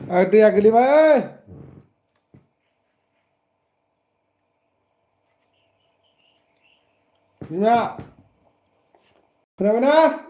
Tia Glim ơi. Gimana? Kenapa nah?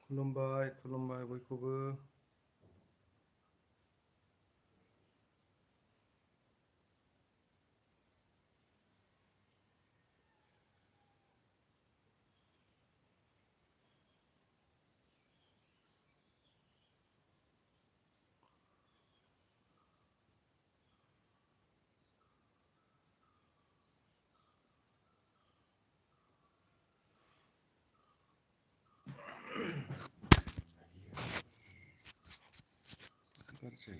खुलुमबाय खुलुमबाय बयखौबो गाज्रि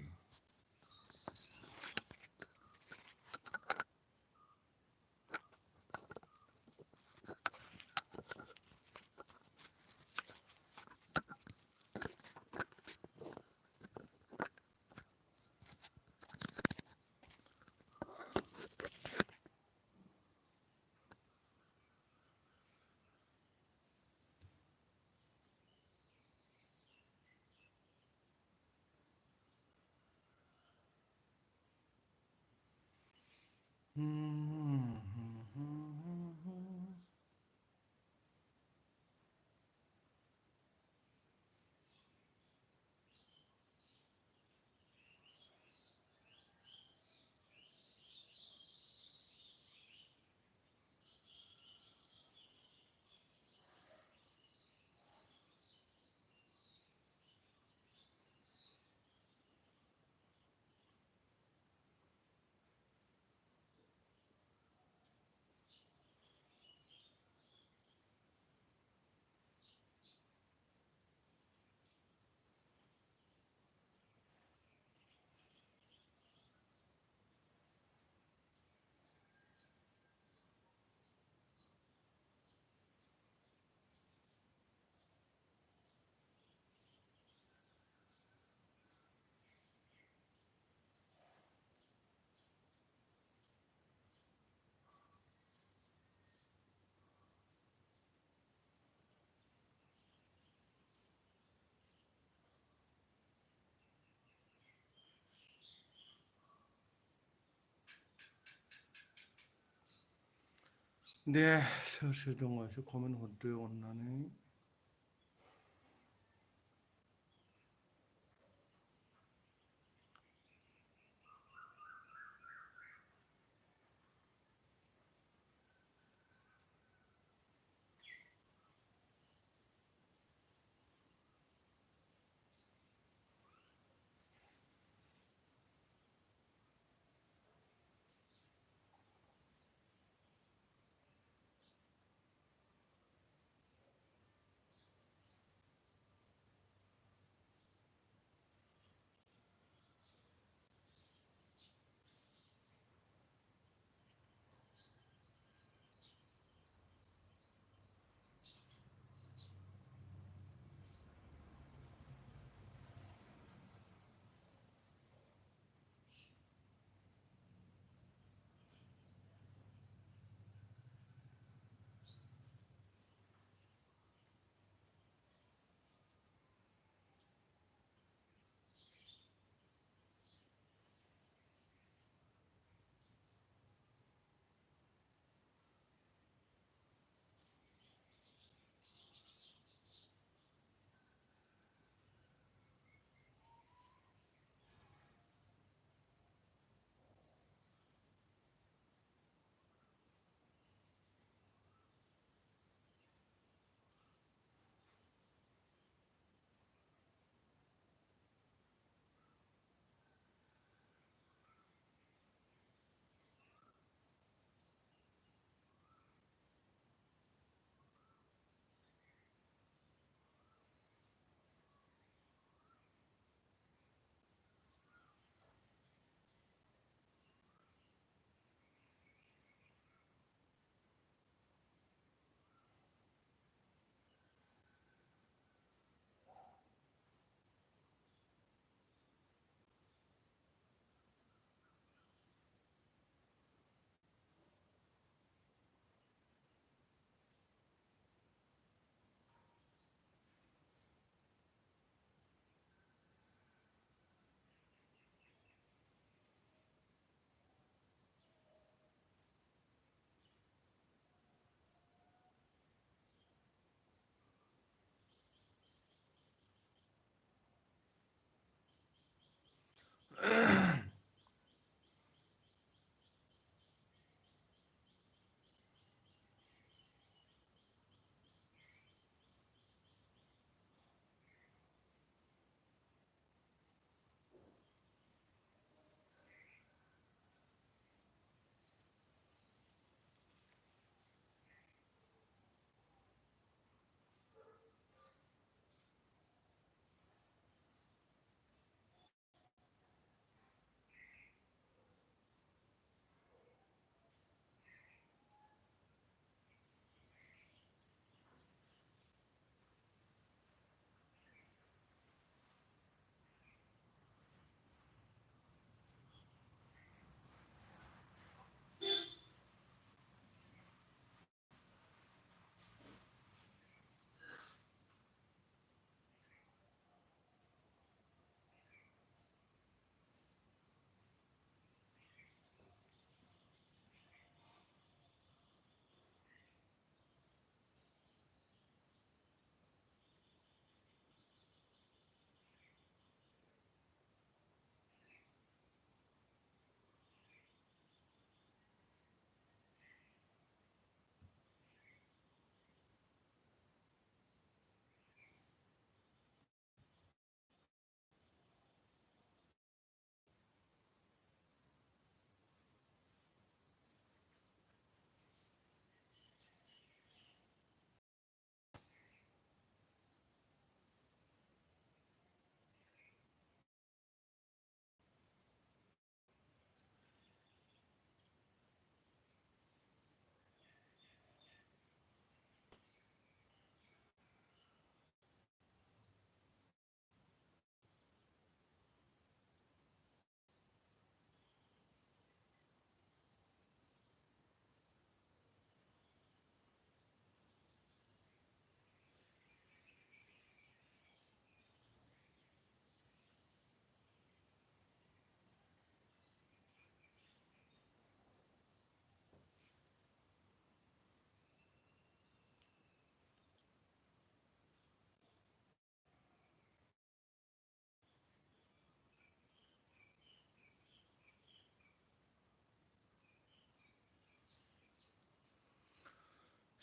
दे सोर सोर दङ एसे कमेन्ट हरदो अननानै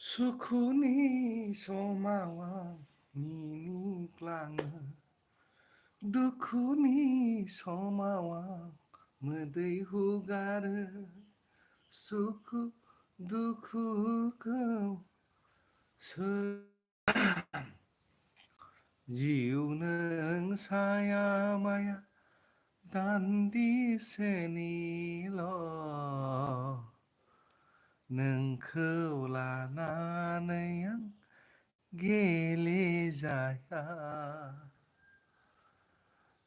सुखुनि समाव आं मिनिग्लाङो दुखुनि समाव आं मोदै हुगारो सुखु दुखुखौ जिउ नों साया माया दान्दिसेनिल' नोंखौ लानानै आं गेलेजाया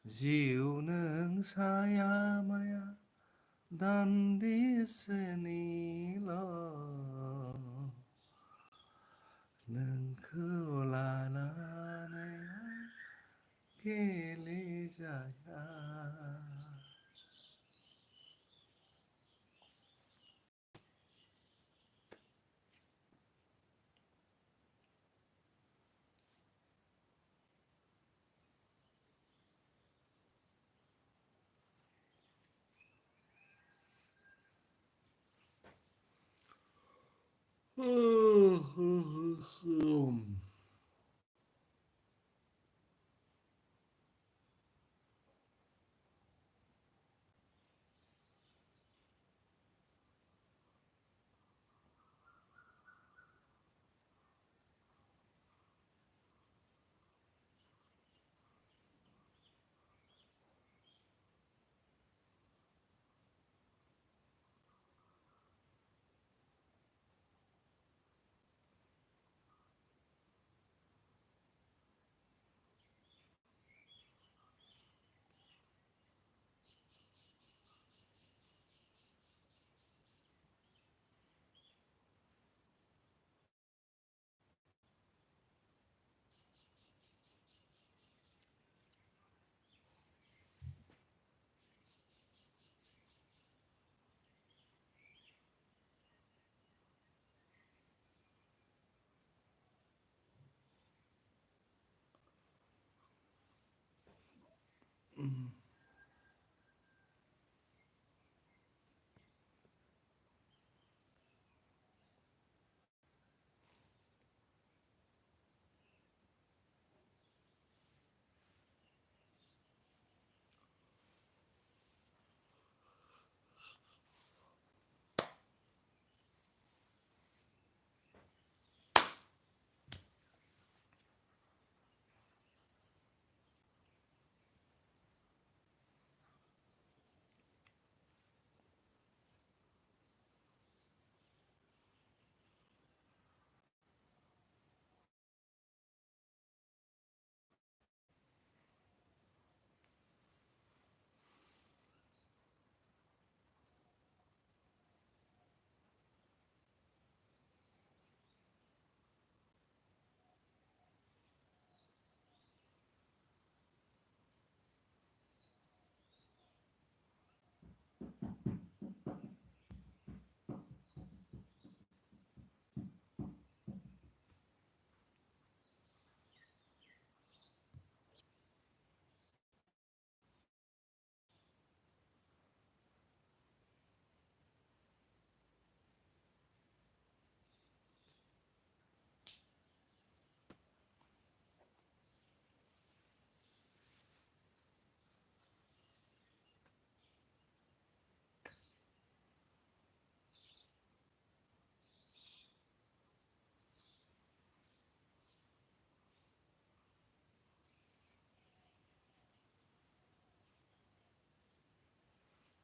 जिउ नों साया माया दान्दिसेनिल' नोंखौ लानानै आं गेलेजाया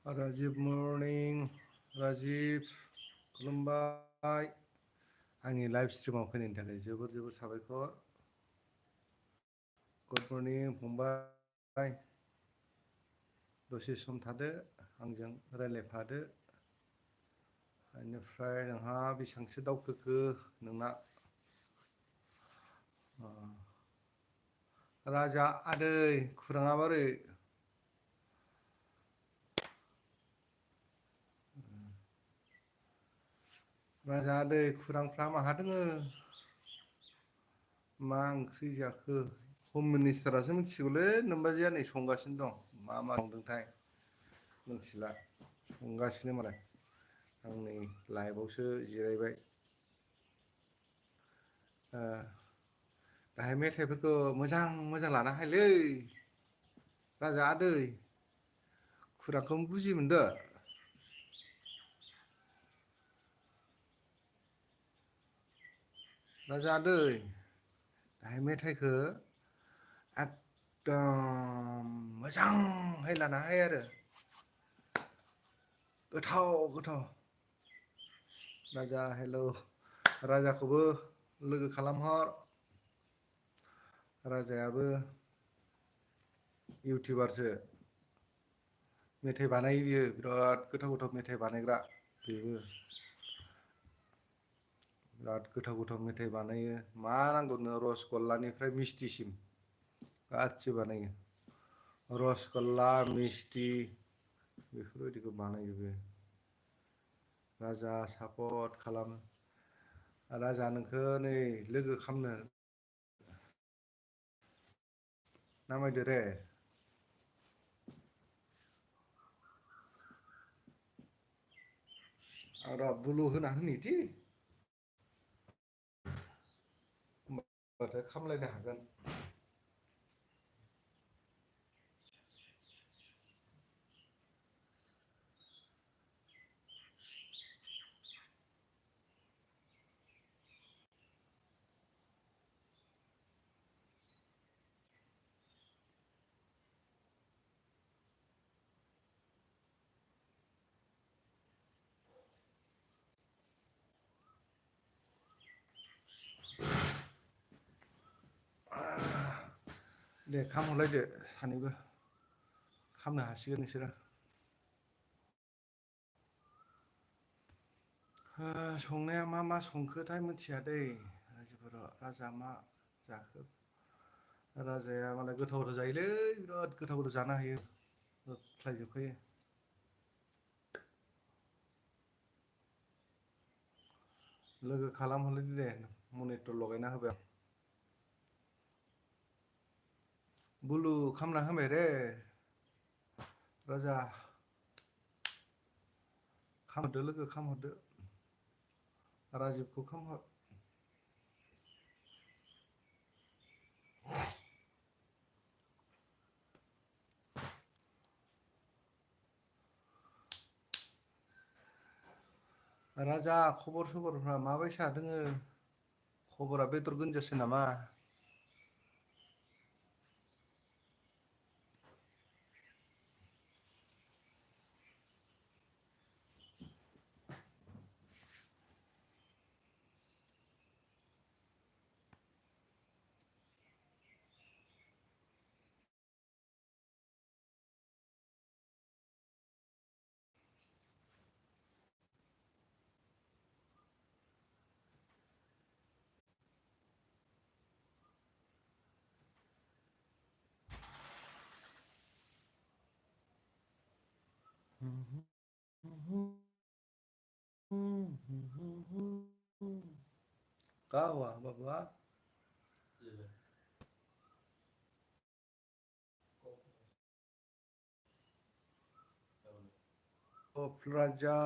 राजिब मर्निं राजिब खुलुमबाय आंनि लाइभ स्ट्रिमाव फैनायनि थाखाय जोबोर जोबोर साबायखर गुड मर्निं फंबाय दसे सम थादो आंजों रायलायफादो बेनिफ्राय नोंहा बेसेबांसो दावखोखो नोंना राजा आदै खुराङा बोरै राजा आदै खुरांफ्रा माहा दोङो मा ओंख्रि जाखो हम मिनिस्टारासो मिथिगौलै नोमबाजैया नै संगासिनो दं मा मा संदोंथाय मिथिला संगासिनो मालाय आं नै लाइभआवसो जिरायबाय ओ दाहाय मेथाइफोरखौ मोजां मोजां लाना हायलै राजा आदै खुरांखौ बुजि मोनदो राजा आदै दाहाय मेथाइखौ एकदम मोजांहै लाना हाय आरो गोथाव गोथाव राजा हेलौ राजाखौबो लोगो खालामहर राजायाबो इउटुबारसो मेथाइ बानायो बियो बिराद गोथाव गोथाव मेथाइ बानायग्रा बेबो बिराद गोथाव गोथाव मेथाइ बानायो मा नांगौनो रसगल्लानिफ्राय मिस्थिसिम गासिबो बानायो रसगल्ला मिस्थि बेफोरबायदिखौ बानायो बे राजा सापट खालामो राजा नोंखौ नै लोगो खालामनो नामायदो रे र' बुलु होना होनि दि होमबाथाय खामलायनो हागोन दे खामहरलायदो सानैबो खामनो हासिगोन नोंसोरो संनाया मा मा संखोथाय मिथिया दै रायजोफोरा राजा मा जाखो राजाया मालाय गोथाव गोथाव जायोलै बिराद गोथाव गोथाव जानो हायो होख्लायजोबखायो लोगो खालामहरलायदो दे मनिटर लगायना होबाय आं बुलु खामना होबाय रे राजा खामहरदो लोगो खामहरदो राजिबखौ खामहर राजा खबर सबरफ्रा माबायसा दोङो खबरा बेदर गोनजासो नामा kawa बाबा राजा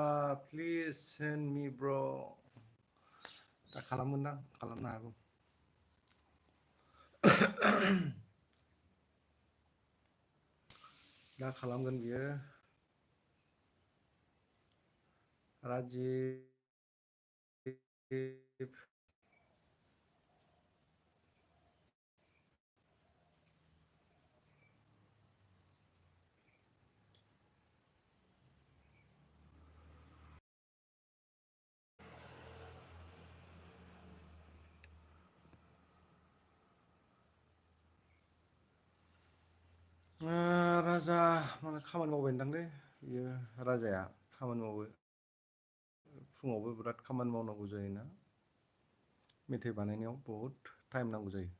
प्लिज सेन्ड मी ब्र दा खालामगोनदां खालामनो हागौ दा खालामगोन बियो राजिब राजा माने खामानि मावबायदांलै बियो राजाया खामानि मावो फुङावबो बिराद खामानि मावनांगौ जायोना मेथाइ बानायनायाव बहुद टाइम नांगौ जायो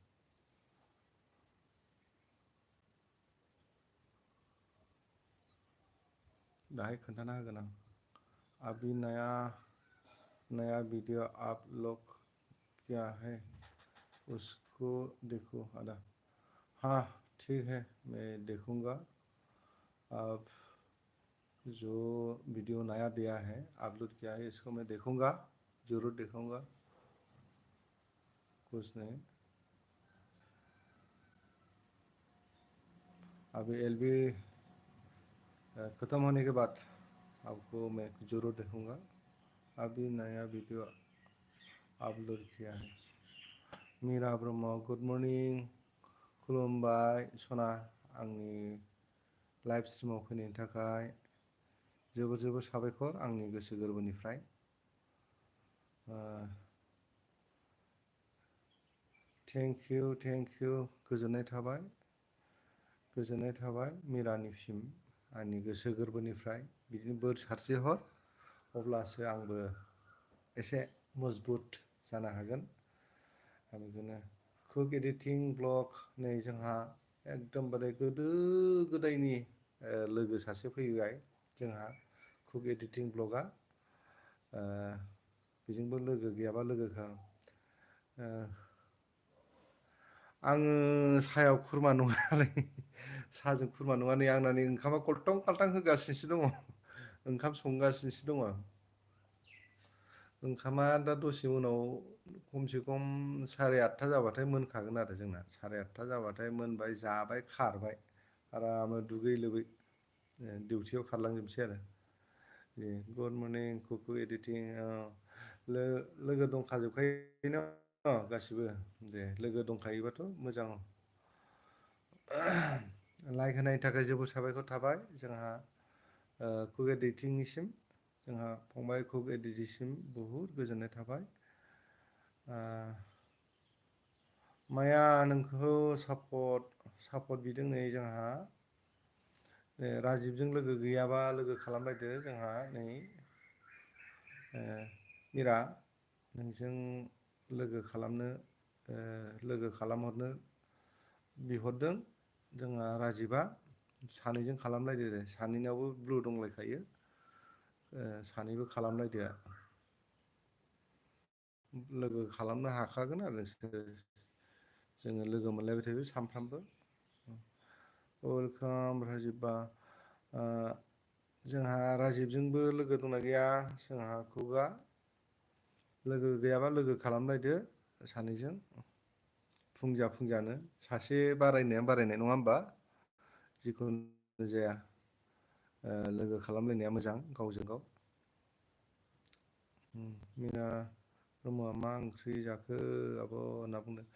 दाहाय खोन्थाना होगोन आं अभी नया नया वीडियो अपलोड किया है उसको देखो आदा हाँ ठीक है मैं देखूंगा अब जो वीडियो नया दिया है अपलोड किया है इसको मैं देखूंगा जरूर देखूंगा कुछ नहीं। अभी एलबी ख़त्म होने के बाद आपको मैं ज़रूर देखूँगा। अभी नया वीडियो अपलोड किया है। Meera Brahma good morning. खुलुमबाय सना, आंनि लाइभ स्ट्रिमाव फैनायनि थाखाय जोबोर जोबोर साबायखर आंनि गोसो गोरबोनिफ्राय। थेंक इउ गोजोननाय थाबाय। गोजोननाय थाबाय मिरानिसिम आंनि गोसो गोरबोनिफ्राय बिदिनो बोर सारस्रि हर, अब्लासो आंबो एसे मजबुत जानो हागोन। बेखौनो कुक एडिटिं ब्लग नै जोंहा एकदमबारे गोदो गोदायनि लोगो सासे फैबाय जोंहा कुक एडिटिं ब्लगा। बेजोंबो लोगो गैयाबा लोगोखा। आङो सायाव खुरमा नङालै, साहाजों खुरमा नङा। नै आंना नै ओंखामा कल्थं काल्थां होगासिनोसो दङ, ओंखाम संगासिनोसो दङ। ओंखामा दा दसे उनाव खमसे खम 8:30 जाबाथाय मोनखागोन आरो जोंना 8:30 जाबाथाय मोनबाय, जाबाय, खारबाय आराम दुगै लोबै डिउटियाव खारलांजोबसै आरो। Good morning Kuku editing. लोगो दंखाजोबखायो न गासिबो? दे लोगो दंखायोबाथ' मोजां। लाइक होनायनि थाखाय जोबोद साबायखर थाबाय जोंहा कुक एडिटिंनिसिम, जोंहा फंबाय कुक एडिटिंसिम बहुद गोजोननाय थाबाय। माया नोंखौ सापर्ट बिदों नै जोंहा राजिबजों लोगो गैयाबा लोगो खालामलायदो। जोंहा नै मिरा नोंजों लोगो खालामहरनो बिहरदों जोंहा राजिबा। सानैजों खालामलायदो दे, सानैनावबो ब्लु दंलायखायो, सानैबो खालामलायदो। लोगो खालामनो हाखागोन आरो नोंसोरो, जोङो लोगो मोनलायबाय थायो सानफ्रामबो। वेलकाम राजिबा। जोंहा राजिबजोंबो लोगो दंना गैया? जोंहा कुकआ लोगो गैयाबा लोगो खालामलायदो सानैजों फुंजानो सासे बारायनाया बारायनाय नङा होमबा? जिखुनु जाया लोगो खालामलायनाया मोजां गावजों गाव। मिना ब्रह्मआ मा ओंख्रि जाखो आब' होनना बुंदों।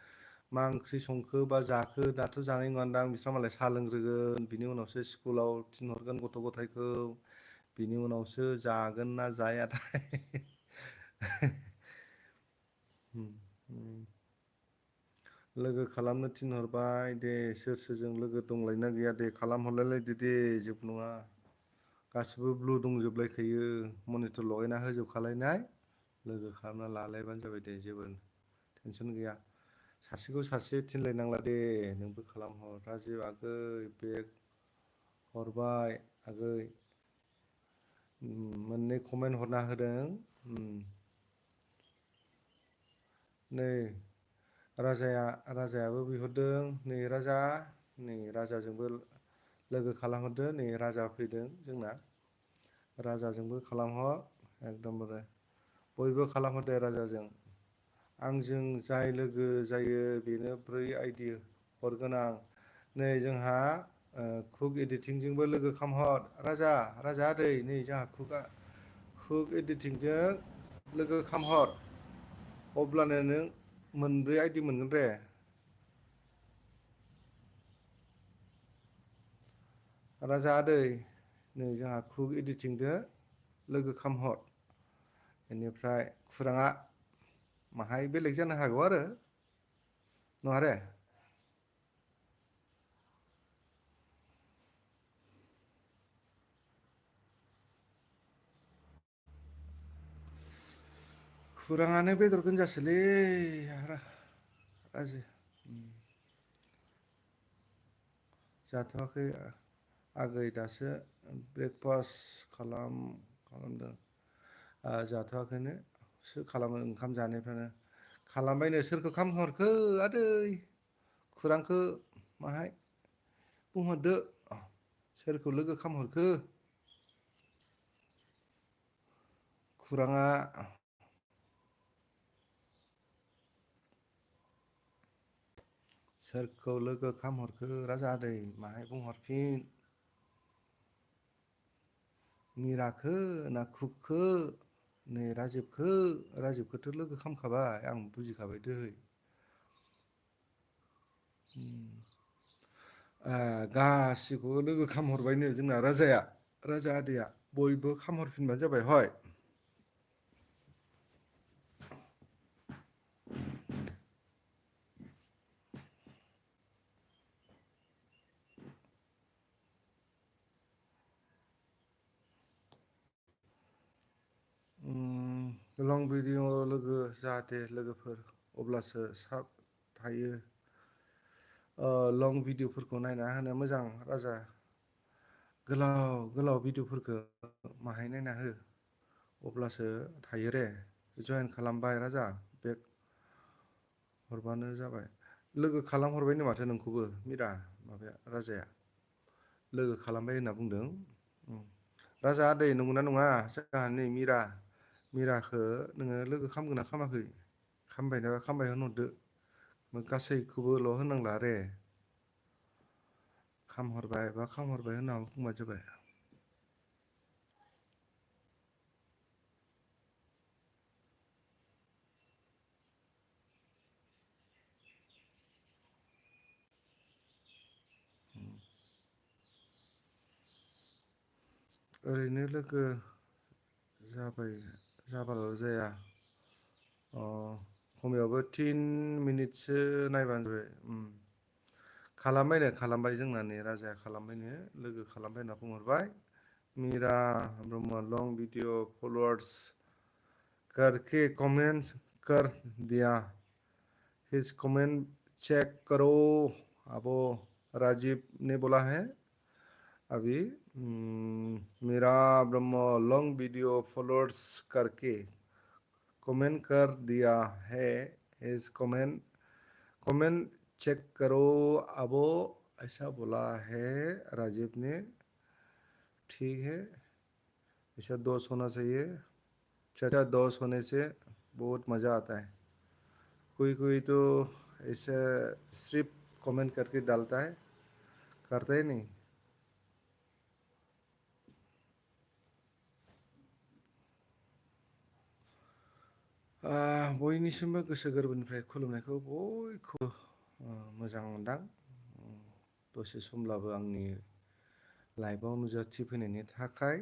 मा ओंख्रि संखो बा जाखो दाथ' जानाय नङादां, बिस्रा मालाय साहा लोंग्रोगोन, बिनि उनावसो स्कुलाव थिनहरगोन गथ' गथायखौ, बिनि उनावसो जागोन ना जायाथाय। लोगो खालामनो थिनहरबाय दे, सोर सोरजों लोगो दंलायना गैया दे खालामहरलायलायदो दे, जेबो नङा। गासिबो ब्लु दंजोबलायखायो, मनिटर लगायना होजोबखालायनाय, लोगो खालामना लालायबानो जाबाय दे, जेबो टेनसन गैया। सासेखौ सासे थिनलायनांला दे, नोंबो खालामहर। राजिब आगै बेग हरबाय आगै, मोननै कमेन्ट हरना होदों। नै राजायाबो बिहरदों। नै राजाजोंबो लोगो खालामहरदो। नै राजा फैदों जोंना, राजाजोंबो खालामहर। एकदमबारे बयबो खालामहरदो राजाजों। आंजों जाय लोगो जायो बेनो 4 आइडि हरगोन आं। नै जोंहा कुक एडिटिंजोंबो लोगो खामहर राजा आदै, नै जोंहा कुक एडिटिंजों लोगो खामहर, अब्लानो नों 4 आइडि मोनगोन दे। राजा आदै, नै जोंहा कुक एडिटिंजों लोगो खामहर, बेनिफ्राय खुराङा माहाय बेलेग जानो हागौ आरो नङारे? खुराङानो बेदर गोनजासोलै राजि। जाथ'वाखै आगै, दासो ब्रेकफास्ट खालामदों। जाथ'वाखैनो सो खालामो, ओंखाम जानायफ्रानो खालामबायनो। सोरखौ खामहरखो आदै? खुरांखौ माहाय बुंहरदो, सोरखौ लोगो खामहरखो खुराङा? सोरखौ लोगो खामहरखो राजा आदै माहाय बुंहरफिन। मिराखो ना खुखो नै राजिबखौथ' लोगो खालामखाबाय आं बुजिखाबाय दै। गासिखौबो लोगो खामहरबायनो जोंना राजा आदैया बयबो खामहरफिनबानो जाबाय हय। लं भिडिअ लोगो जाहाथे लोगोफोर अब्लासो साब थायो। लं भिडिअफोरखौ नायना होनो मोजां राजा। गोलाव भिडिअफोरखौ माहाय नायना हो अब्लासो थायो रे। जयेन खालामबाय राजा बेक हरबानो जाबाय। लोगो खालामहरबायनो माथो नोंखौबो मिरा माबाया राजाया लोगो खालामबाय होनना बुंदों। राजा आदै नंगौना नङा जोंहा नै मिराखौ नोङो लोगो खालामगोन ना खामाखै? खामबायना खामबाय होनहरदो गासैखौबोल' होनांला रे। खामहरबाय होनना बुंबानो जाबाय। ओरैनो लोगो जाबाल' जाया। खमायावबो 3 मिनिटसो नायबानो जाबाय। खालामबाय जोंना नै राजाया खालामबायनो लोगो खालामबाय होनना बुंहरबाय। मीरा ब्रह्म लं वीडियो फॉलोअर्स करके कमेंट्स कर दिया। हिज कमेंट चेक करो अबो राजीव ने बोला है अभी। Meera Brahma long video followers करके कमेंट कर दिया है। हिज कमेंट चेक करो अबो ऐसा बोला है राजीव ने। ठीक है ऐसा दोस्त होना चाहिए। चाचा दोस्त होने से बहुत मज़ा आता है। कोई तो ऐसे सिर्फ कमेंट करके डालता है करता ही नहीं। बयनिसिमबो गोसो गोरबोनिफ्राय खुलुमनायखौ बयखौबो मोजां मोनदां। दसे समब्लाबो आंनि लाइफआव नुजाथि फैनायनि थाखाय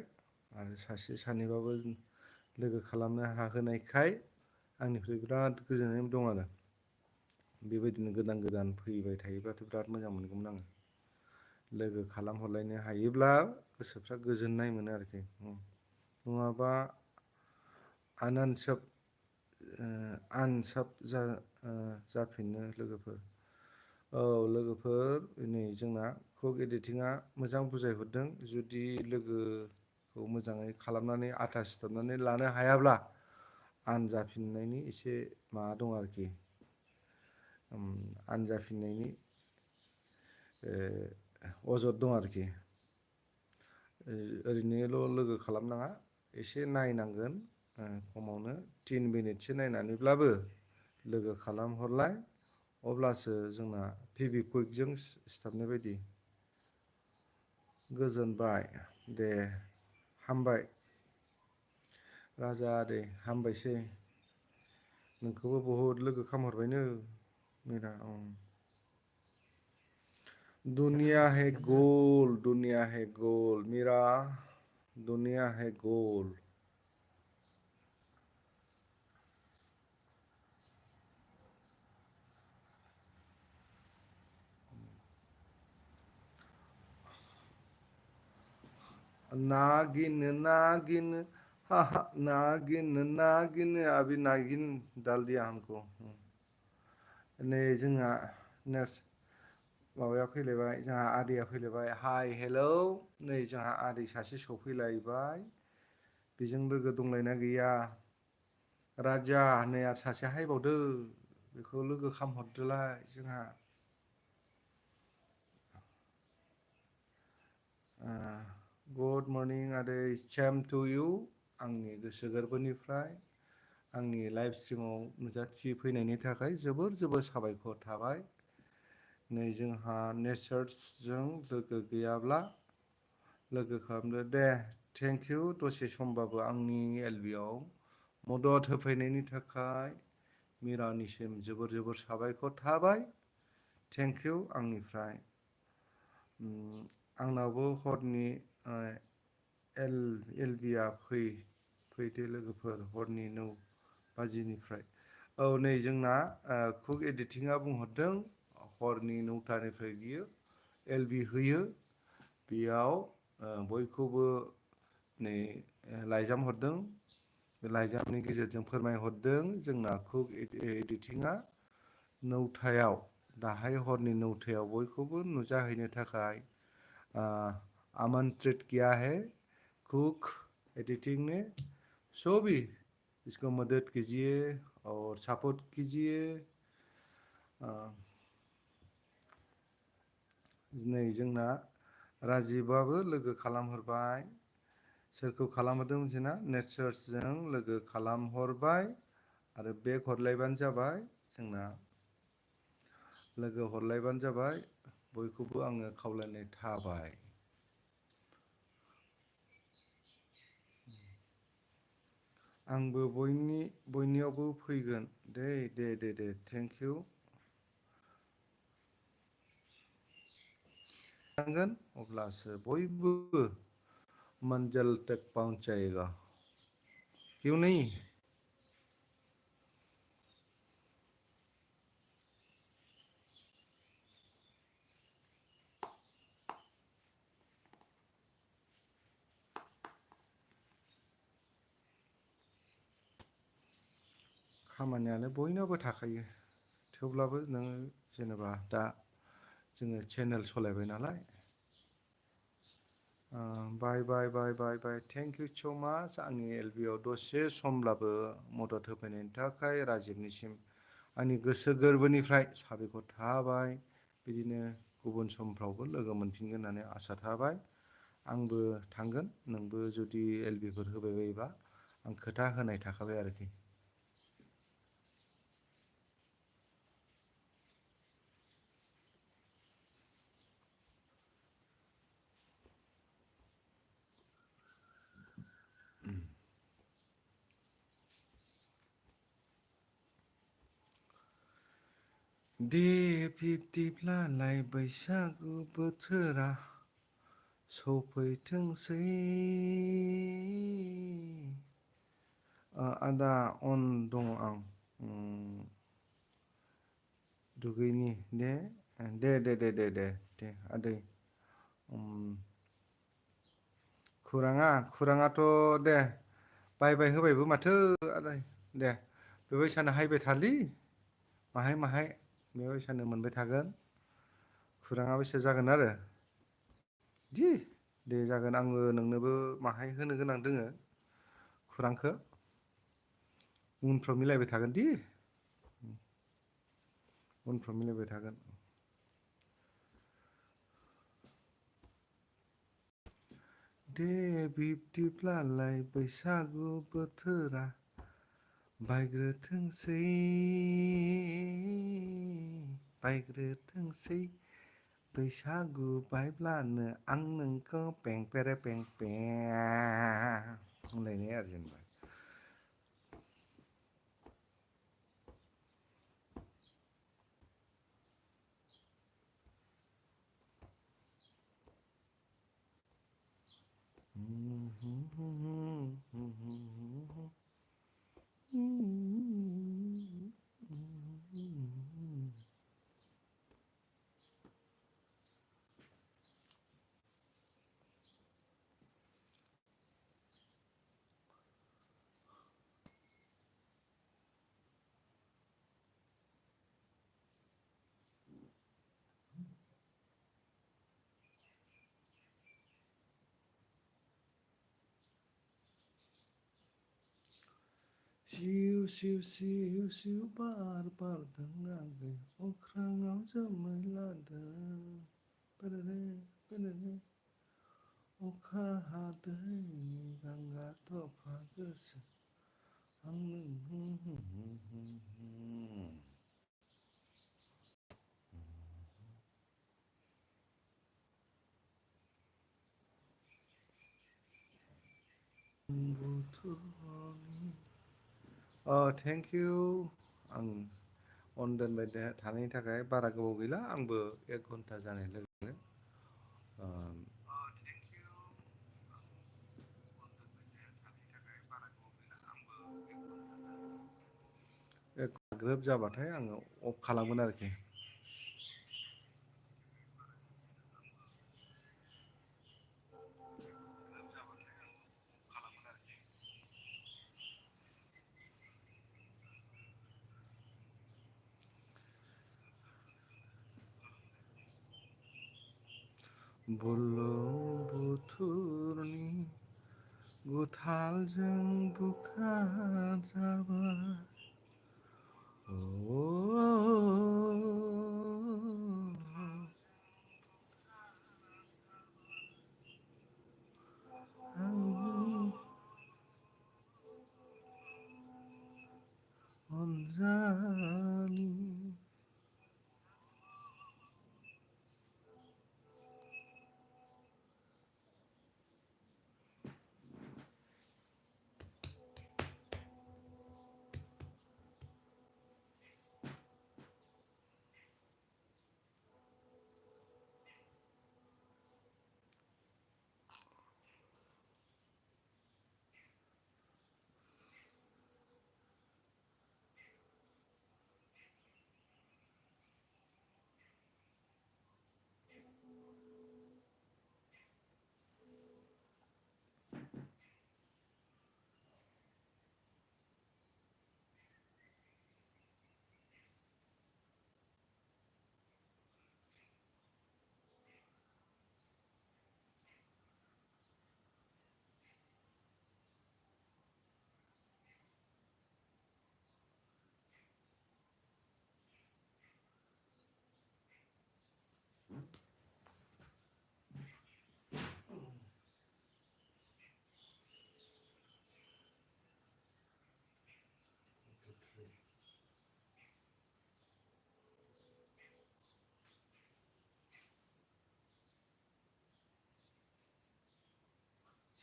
आरो सासे सानैबाबो लोगो खालामनो हाहोनायखाय आंनिफ्राय बिराद गोजोननाय दं आरो। बेबायदिनो गोदान फैबाय थायोब्लाथ' बिराद मोजां मोनगौमोन आङो। लोगो खालामहरलायनो हायोब्ला गोसोफ्रा गोजोननाय मोनो आरोखि। नङाबा आनसाब जाफिनो लोगोफोर। औ लोगोफोर नै जोंना कुक एडिटिंआ मोजां बुजायहरदों जुदि लोगोखौ मोजाङै खालामनानै आथा सिथाबनानै लानो हायाब्ला आनजाफिननायनि एसे माबा दं आरोखि। आनजाफिननायनि अजद दं आरोखि। ओरैनोल' लोगो खालामनाङा एसे नायनांगोन। खमावनो 3 मिनिटसो नायनानैब्लाबो लोगो खालामहरलाय अब्लासो जोंना फेभिकुइकजों सिथाबनाय बायदि। गोजोनबाय दे हामबाय राजा आदै हामबायसै। नोंखौबो बहुद लोगो खामहरबायनो मिरा। दुनिया है गोल मीरा दुनिया है गोल। नागिन नागिन अभी नागिन डाल दिया हमको। नै जोंहा माबाया फैलायबाय जोंहा आदैया फैलायबाय हाय हेलौ। नै जोंहा आदै सासे सफैलायबाय बेजों लोगो दंलायना गैया। राजा नै आरो सासे हायबावदो बेखौ लोगो खामहरदोलाय जोंहा। गुड मर्निं आदै सेम टु इउ। आंनि गोसो गोरबोनिफ्राय आंनि लाइभ स्ट्रिमाव नुजाथि फैनायनि थाखाय जोबोर साबायखर थाबाय। नै जोंहा नेचार्सजों लोगो गैयाब्ला लोगो खालामदो दे थेंक इउ दसे समबाबो आंनि एलबिआव मदद होफैनायनि थाखाय मिरानिसिम जोबोर जोबोर साबायखर थाबाय थेंक इउ आंनिफ्राय आंनावबो हरनि एलबिआ फैदो लोगोफोर हरनि 9 बाजिनिफ्राय औ नै जोंना कुक एडिटिंआ बुंहरदों हरनि 9टानिफ्राय बियो एलबि होयो बेयाव बयखौबो नै लाइजाम हरदों बे लाइजामनि गेजेरजों फोरमायहरदों जोंना कुक एडिटिंआ 9टायाव दाहाय हरनि 9टायाव बयखौबो नुजाहैनो थाखाय आमंत्रित किया है कुक एडिटिंग ने सो भी इसको मदद कीजिए और सपोर्ट कीजिए नै जोंना राजिबाबो लोगो खालामहरबाय सोरखौ खालामहरदों मिथिना नेचार्सजों लोगो खालामहरबाय आरो बेग हरलायबानो जाबाय जोंना लोगो हरलायबानो जाबाय बयखौबो आङो खावलायनाय थाबाय आंबो बयनियावबो फैगोन दे थेंक इउ थांगोन अब्लासो बयबो मंजिल तक पहुंचाएगा क्यों नहीं खामानियानो बयनावबो थाखायो थेवब्लाबो नोङो जेनेबा दा जोङो चेनेल सालायबाय नालाय बाय थेंक इउ स' माच आंनि एलबिआव दसे समब्लाबो मदद होफैनायनि थाखाय राजिबनिसिम आंनि गोसो गोरबोनिफ्राय साबायखर थाबाय बिदिनो गुबुन समफ्रावबो लोगो मोनफिनगोन होननानै आसा थाबाय आंबो थांगोन नोंबो जुदि एलबिफोर होबाय बायोबा आं खोथा होनाय थाखाबाय आरोखि दे बिब्दिब्लालाय बैसागु बोथोरा सफैथोंसै आदा अन दङ आं दुगैनि दे आदै खौराङाथ' दे बाय होबायबो माथो आदै दे बेबायसानो हायबाय थालि माहाय बेबायसानो मोनबाय थागोन खौराङा बेसे जागोन आरो दे जागोन आंबो नोंनोबो माहाय होनो गोनां दोङो खौरांखौ उनफ्राव मिलायबाय थागोन दि उनफ्राव मिलायबाय थागोन दे बिब्दिब्लालाय बैसागु बोथोरा बायग्रोथोंसै बैसागु बायब्लानो आं नोंखौ पें पेरे पें पें होनलायनाय आरो जेनेबा सिउ बार बारदों आगै अख्राङाव जोमै लादों अखा हादै गांगा थफा गोसो थेंक इउ आं अन दोनबाय थानायनि थाखाय बारा गोबाव गैला आंबो 1 घन्टा जानाय लोगो ग्रोब जाबाथाय आङो अफ खालामगोन आरोखि बुरलुंबुथुरनि गुथालजों बुखाजाबाय आंनि Anjali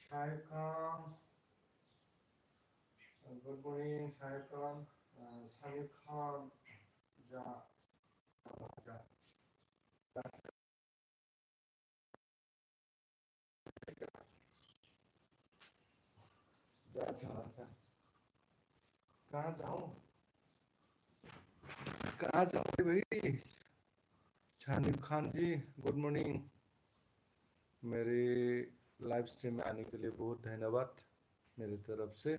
Saikam, good morning, Saikam, Samir Khan, ja, ja, ja, कहाँ जाऊँ कहाँ जाऊँ भाई शानिब खान जी गुड मॉर्निंग मेरे लाइव स्ट्रीम में आने के लिए बहुत धन्यवाद मेरी तरफ से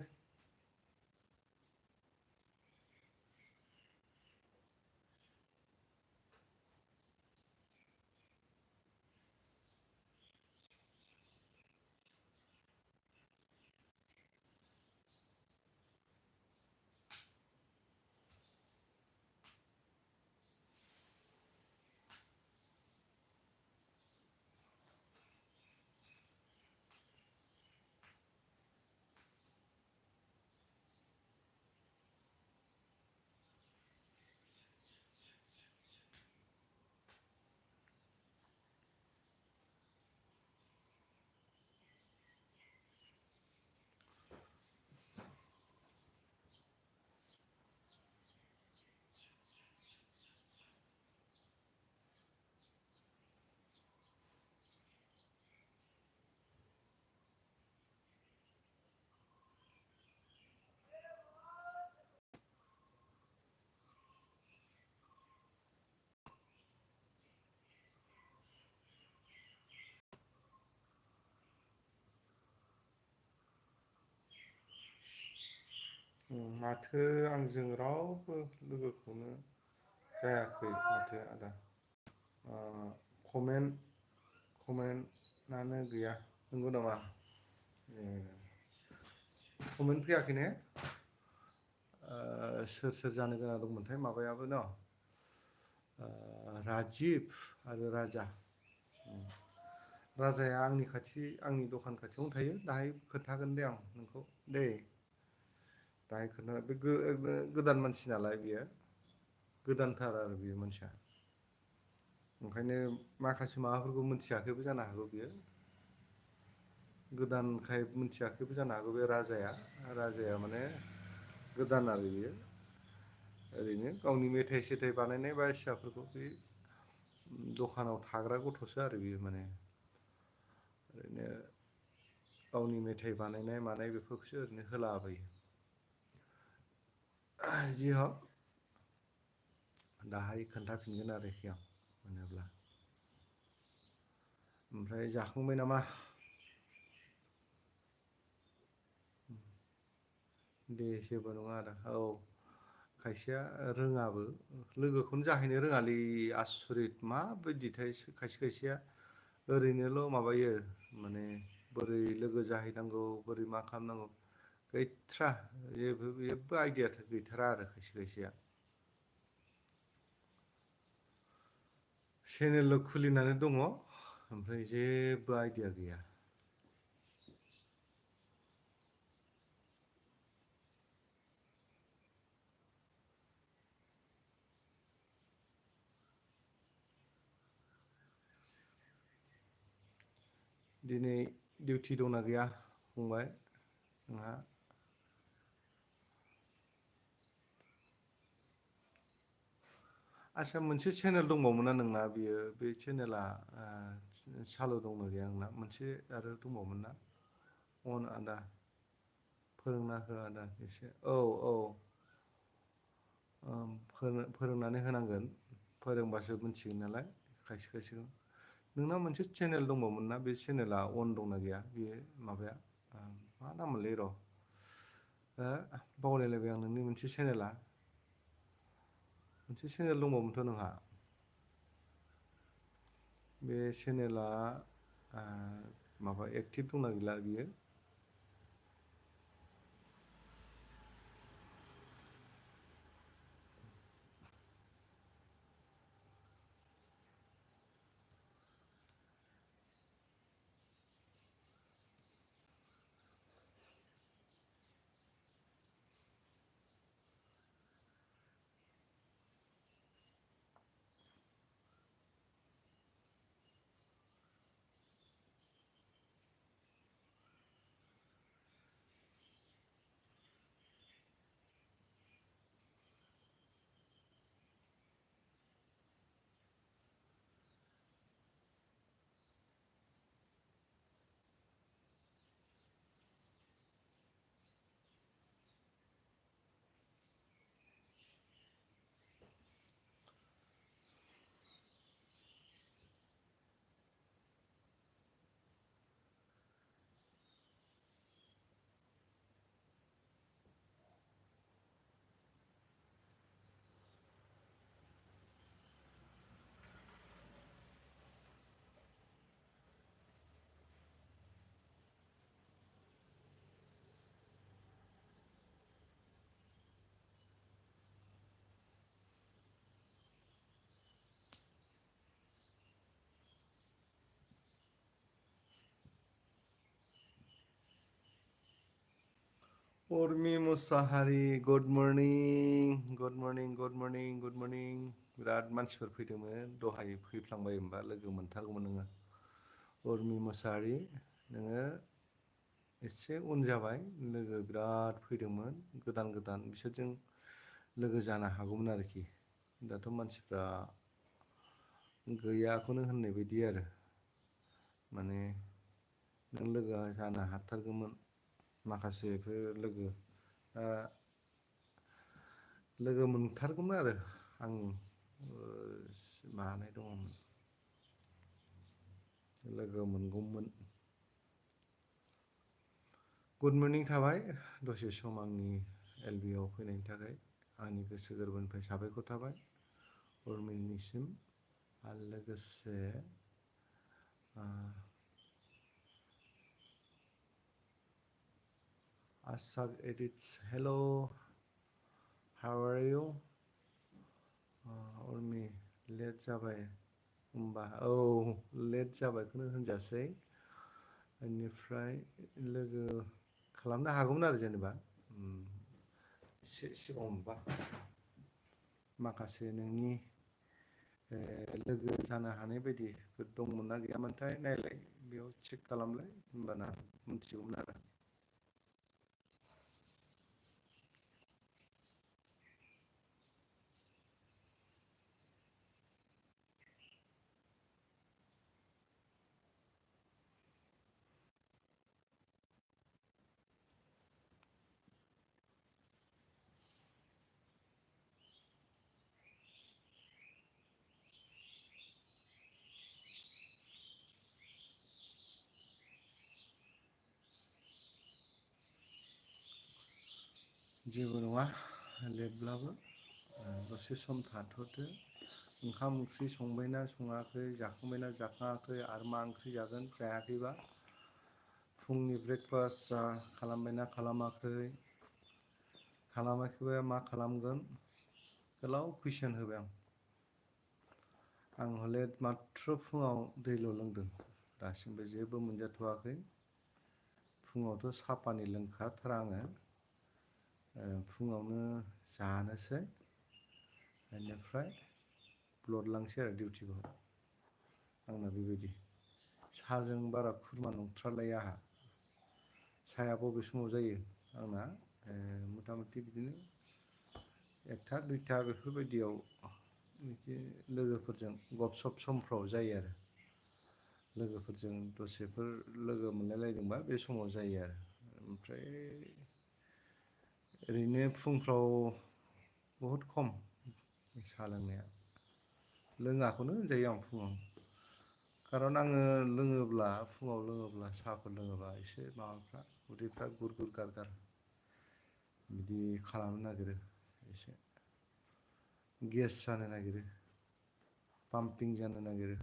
माथो आंजों रावबो लोगोखौनो जायाखै माथो आदा कमेन्टआनो गैया नंगौ नामा ए कमेन्ट फैयाखै ने सोर सोर जानो गोनां दंमोनथाय माबायाबो न राजिब आरो राजा राजाया आंनि दखान खाथियावनो थायो दाहाय खोन्थागोन दे आं नोंखौ दे दाहाय खोन्था बे गोदान मानसि नालाय बियो गोदानथार आरो बियो मानसिया ओंखायनो माखासे माबाफोरखौ मिथियाखैबो जानो हागौ बियो गोदानखाय मिथियाखैबो जानो हागौ बे राजाया माने गोदान आरो बियो ओरैनो गावनि मेथाइ सेथाइ बानायनाय बायदिसिनाफोरखौ बे दखानाव थाग्रा गथ'सो आरो बियो माने ओरैनो गावनि मेथाइ बानायनाय मानाय बेफोरखौसो ओरैनो होलाबायो जि हक दाहाय खोन्थाफिनगोन आरोखि आं मोनोब्ला ओमफ्राय जाखांबाय नामा दे जेबो नङा आदा औ खायसेया रोङाबो लोगोखौनो जाहैनो रोङालै आसरित माबायदिथाय खायसे खायसेया ओरैनोल' माबायो माने बोरै लोगो जाहैनांगौ बोरै मा खालामनांगौ गैथ्रा जेबो आइदिया गैथारा आरो खायसे खायसेया चेनेलल' खुलिनानै दङ ओमफ्राय जेबो आइदिया गैया दिनै डिउटि दंना गैया फंबाय नोंहा आदसा मोनसे चेनेल दंबावोमोन ना नोंना बियो बे चेनेला सालु दंना गैया नोंना मोनसे आरो दंबावोमोन ना अन आदा फोरोंना हो आदा एसे औ औ फोरोंनानै होनांगोन फोरोंबासो मिथिगोन नालाय खायसे खायसेखौ नोंना मोनसे चेनेल दंबावोमोन ना बे चेनेला अन दंना गैया बेयो माबाया मा नाममोनलै र' बावलायलायबाय आं नोंनि मोनसे चेनेला मोनसे चेनेल दंबावोमोनथ' नोंहा बे चेनेला माबा एक्टिभ दंना गैला बियो Urmi Mushahary good morning good morning good morning good morning बिराद मानसिफोर फैदोंमोन दहाय फैफ्लांबाय होनबा लोगो मोनथारगौमोन नोङो उर्मि मुसाहारि नोङो एसे उन जाबाय लोगो बिराद फैदोंमोन गोदान गोदान बिसोरजों लोगो जानो हागौमोन आरोखि दाथ' मानसिफ्रा गैयाखौनो होननाय बायदि आरो माने नों लोगो जानो हाथारगौमोन माखासेफोर लोगो मोनथारगौमोन आरो आं माने दङमोन लोगो मोनगौमोन गुड मर्निं थाबाय दसे सम आंनि एलबि आव फैनायनि थाखाय आंनि गोसो गोरबोनिफ्राय साबायखर थाबाय उर्मिनिसिम आरो लोगोसे Asak edits hello how are you Urmi late जाबाय होमबा औ लेट जाबायखौनो होनजासै बेनिफ्राय लोगो खालामनो हागौमोन आरो जेनेबा एसे सिगाङाव मोनबा माखासे नोंनि लोगो जानो हानाय बायदिफोर दंमोन ना गैयामोनथाय नायलाय बेयाव चेक खालामलाय होमबाना मिथिगौमोन आरो। जेबो नङा लेटब्लाबो दसे सम थाथ'दो। ओंखाम ओंख्रि संबायना सङाखै, जाखांबायना जाखाङाखै, आरो मा ओंख्रि जागोन जायाखैबा, फुंनि ब्रेकफास्ट खालामबायना खालामाखै, खालामाखैबा मा खालामगोन, गोलाव कुइसन होबाय आं हले माथ्र' फुङाव दैल' लोंदों, दासिमबो जेबो मोनजाथ'वाखै। फुङावथ' साहा पानि लोंखाथारा आङो, फुङावनो जानोसै बेनिफ्राय ब्लड लांसै आरो डिउटिखौ। आंना बेबायदि साहाजों बारा खुरमा नंथ्रालाय आंहा। साहाया बबे समाव जायो आंना मथा मथि बिदिनो 1टा 2टा बेफोरबायदियाव बिदि लोगोफोरजों गप-सप समफ्राव जायो आरो। लोगोफोरजों दसेफोर लोगो मोनलायलायदोंबा बे समाव जायो आरो। ओमफ्राय ओरैनो फुंफ्राव बहुद खम साहा लोंनाया। लोङाखौनो होनजायो आं फुङाव। खारन आङो लोङोब्ला फुङाव लोङोब्ला साहाफोर लोङोब्ला एसे माबाफ्रा उदैफ्रा गुर गुर गार गार बिदि खालामनो नागिरो एसे। गेस जानो नागिरो, पाम्पिं जानो नागिरो।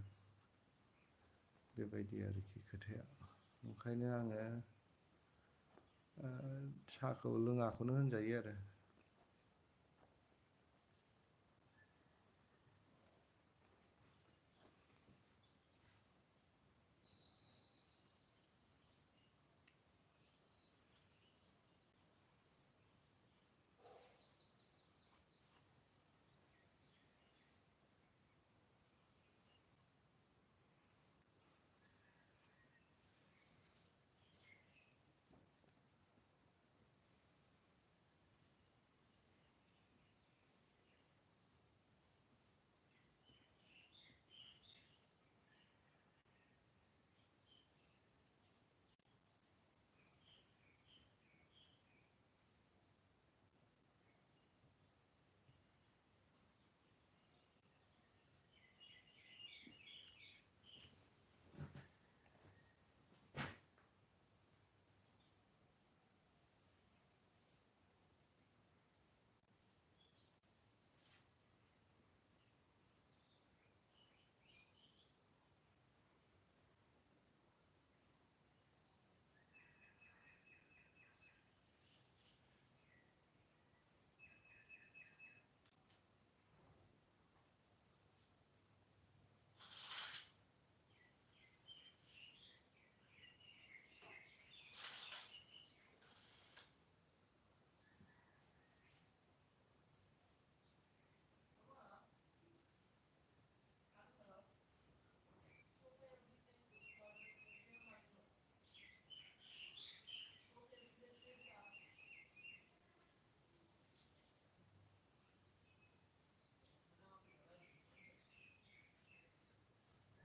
बेबायदि आरोखि खोथाया। ओंखायनो आङो साहाखौ लोङाखौनो होनजायो आरो।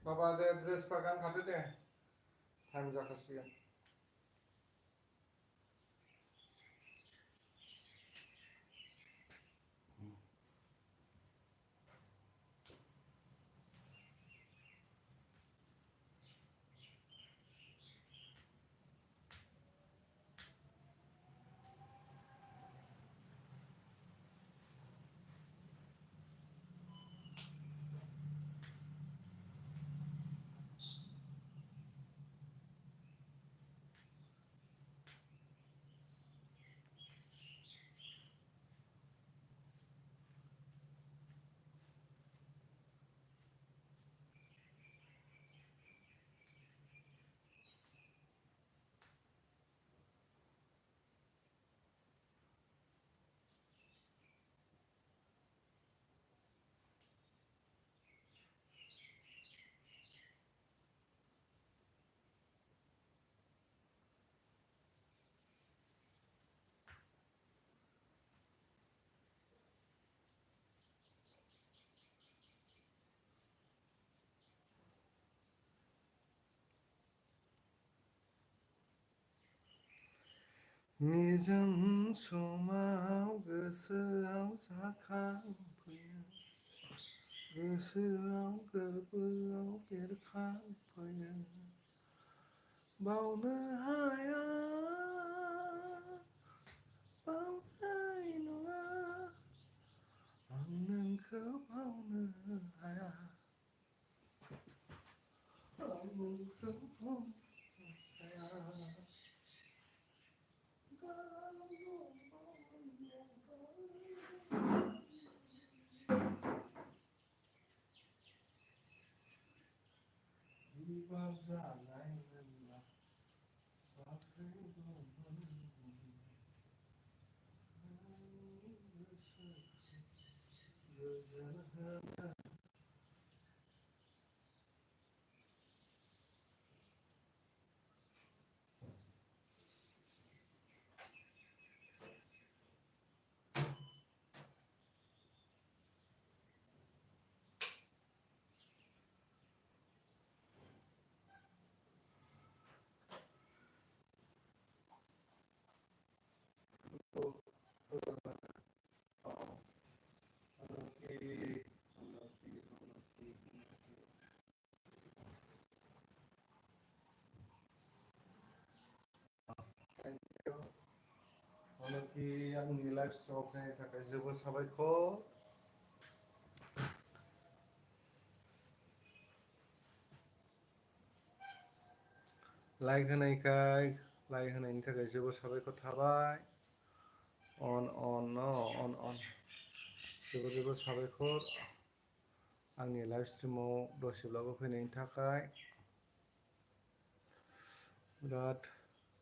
बाबा दे ड्रेसफ्रा गानखादो दे, टाइम जाखासिगोन। निजोम समाव गोसोआव जाखांफैयो गोसोआव गोरबोआव बेरखांफैयो बावनो हाया बावनाय नङा आं नोंखौ बावनो हाया आं नोंखौ बावनो हाया बिबार जानाय मोनबा बाख्रि दंमोन गोसो गोजोन होनो आंनि लाइफ स्टाइलाव फैनायनि थाखाय जोबोद साबायखर लाइक होनायनि थाखाय जोबोद साबायखर थाबाय अन जोबोद साबायखर आंनि लाइभ स्ट्रिमाव दसेब्लाबो फैनायनि थाखाय बिराद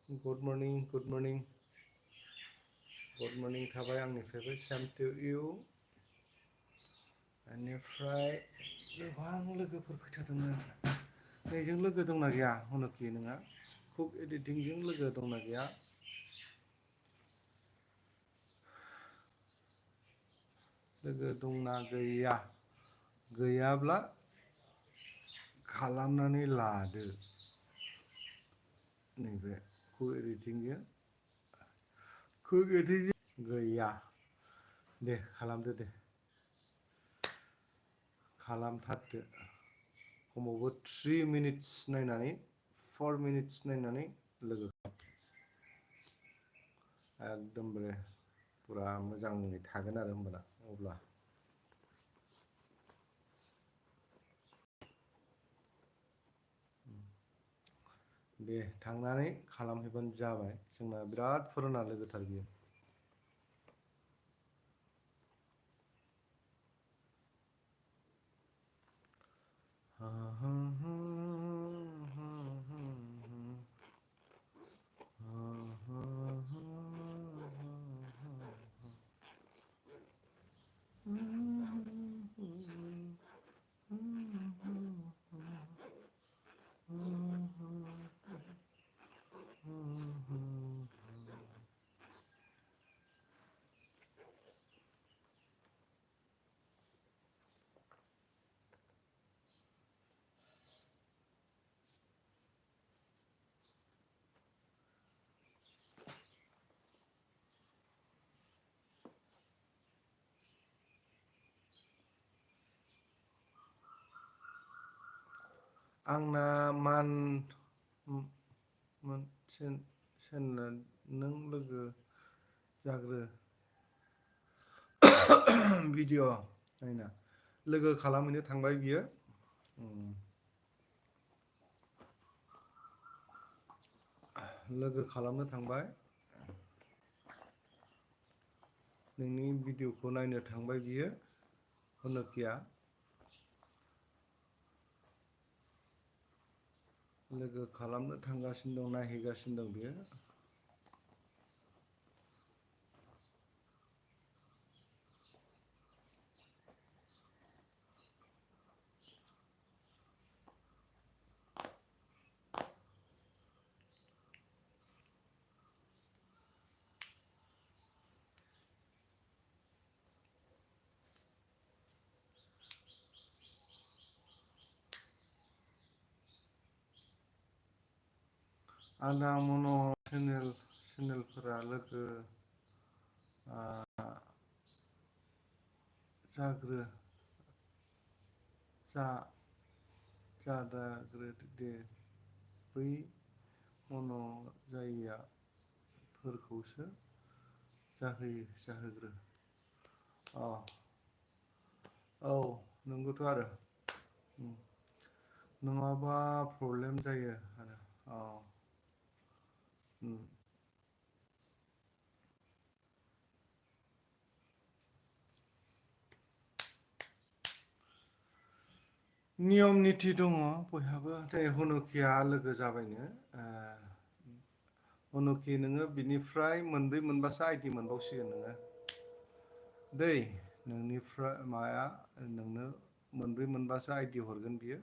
गुड मर्निं थाबाय आंनिफ्रायबो सेम टु इउ बेनिफ्राय गोबां लोगोफोर फैथारदोंमोन नैजों लोगो दंना गैया हनकि नोंहा कुक एडिटिंजों लोगो दंना गैया लोगो दंना गैया गैयाब्ला खालामनानै लादो नैबे कुक एडिटिंजों गैया दे खालामदो दे खालामथारदो खमावबो 3 मिनिट्स नायनानै 4 मिनिट्स नायनानै लोगो एकदमबारे पुरा मोजाङै थागोन आरो होमबाना अब्ला दे थांनानै खालामहैबानो जाबाय जोंना बिराद पुराना लोगोथार बियो आंना नों लोगो जाग्रो भिडिअ नायना लोगो खालामहैनो थांबाय बियो लोगो खालामनो थांबाय नोंनि भिडिअखौ नायनो थांबाय बियो हनकिया लोगो खालामनो थांगासिनो दं नायहैगासिनो दं बियो आदा मन' चेनेल चेनेलफोरा लोगो आ, जाग्रो जा जादाग्रोदो दे बै जायिया फोरखौसो जाहोग्रो। अ औ नंगौथ' आरो नङाबा प्रब्लेम जायो आरो औ नियम निथि दङ बयहाबो हनुकिया लोगो जाबायनो हनुकि नोङो बिनिफ्राय मोनब्रै मोनबासो आइडि मोनबावसिगोन नोङो दै नोंनिफ्राय माया नोंनो मोनब्रै मोनबासो आइडि हरगोन बियो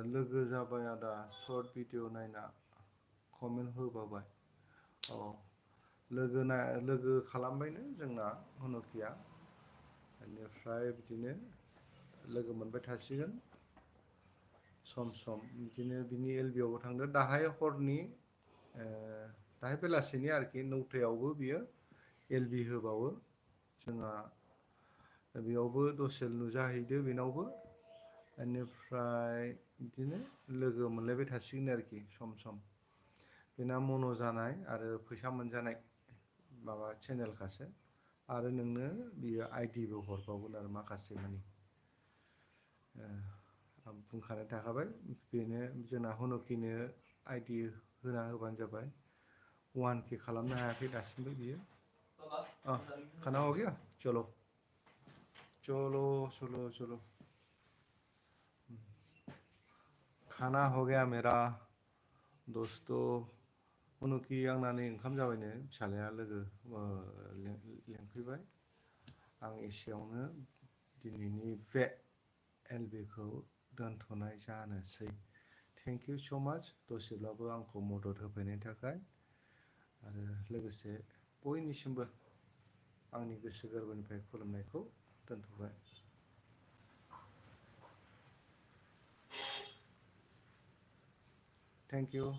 लोगो जाबाय आदा सर्ट भिडिअ नायना कमेन्ट होबाबाय औ लोगो खालामबायनो जोंना हनुकिया बेनिफ्राय बिदिनो लोगो मोनबाय थासिगोन सम सम बिदिनो बिनि एलबि आवबो थांदो दाहाय हरनि दाहाय बेलासिनि आरोखि 9टायावबो बियो एलबि होबावो जोंहा बेयावबो दसे नुजाहैदो बेनावबो बेनिफ्राय बिदिनो लोगो मोनलायबाय थासिगोन आरोखि सम सम बेना मन' जानाय आरो फैसा मोनजानाय माबा चेनेलखासो आरो नोंनो बियो आइडिबो हरबावगोन आरो माखासे मानि बुंखानाय थाखाबाय बेनो जोंना हनुकिनो आइडि होना होबानो जाबाय 1K खालामनो हायाखै दासिमबो बियो खाना हो गया चलो चलो चलो चलो खाना हो गया मेरा दोस्तो हनुकि आंना नै ओंखाम जाबायनो फिसालाया लोगो लेंफैबाय आं एसेयावनो दिनैनि बे एलबिखौ दोनथ'नाय जानोसै थेंक इउ स' माच दसेब्लाबो आंखौ मदद होफैनायनि थाखाय आरो लोगोसे बयनिसिमबो आंनि गोसो गोरबोनिफ्राय खुलुमनायखौ दोनथ'बाय थेंक इउ